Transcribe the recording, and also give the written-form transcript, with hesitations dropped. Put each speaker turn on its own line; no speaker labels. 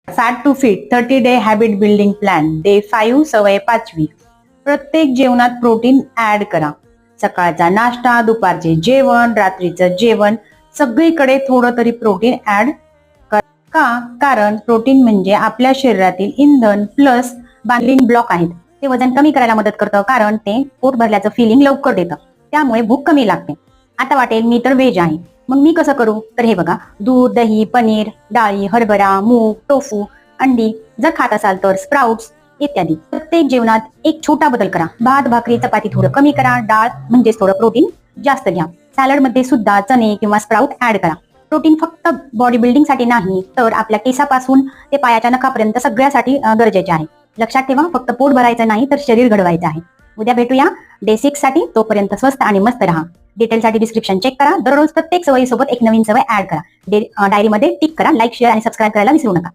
Fat to fit 30 day habit building plan day 5 सवय 5वी. प्रत्येक जेवणात प्रोटीन ऍड करा. सकाळचा नाश्ता, दुपारचे जेवण, रात्रीचं जेवण सगळीकडे थोडं तरी प्रोटीन ऍड करा. का? कारण प्रोटीन म्हणजे आपल्या शरीरातील इंधन प्लस बिल्डिंग ब्लॉक आहेत. ते वजन कमी करायला मदत करतं, कारण ते पोट भरल्याचं फिलिंग लवकर देतं. त्यामुळे भूक कमी लागते. आता वाटेल मी तर व्हेज आहे, मग मी कसं करू? तर हे बघा, दूध, दही, पनीर, डाळी, हरभरा, मूग, टोफू, अंडी, जर खात असाल तर स्प्राउट्स इत्यादी. प्रत्येक जेवणात एक छोटा बदल करा. भात, भाकरी, चपाती थोडं कमी करा. डाळ म्हणजेच थोडं प्रोटीन जास्त घ्या. सॅलड मध्ये सुद्धा चणे किंवा स्प्राउट ऍड करा. प्रोटीन फक्त बॉडी बिल्डिंग साठी नाही, तर आपल्या केसापासून ते पायाच्या नखापर्यंत सगळ्यासाठी गरजेचे आहे. लक्षात ठेवा, फक्त पोट भरायचं नाही तर शरीर घडवायचं आहे. उद्या भेटूया डे 6 साठी. तोपर्यंत स्वस्त आणि मस्त राहा. डिटेलसाठी डिस्क्रिप्शन चेक करा. दररोज प्रत्येक सवयीसोबत एक नवीन सवय ऍड करा. डायरीमध्ये टिक करा. लाईक, शेअर आणि सबस्क्राईब करायला विसरू नका.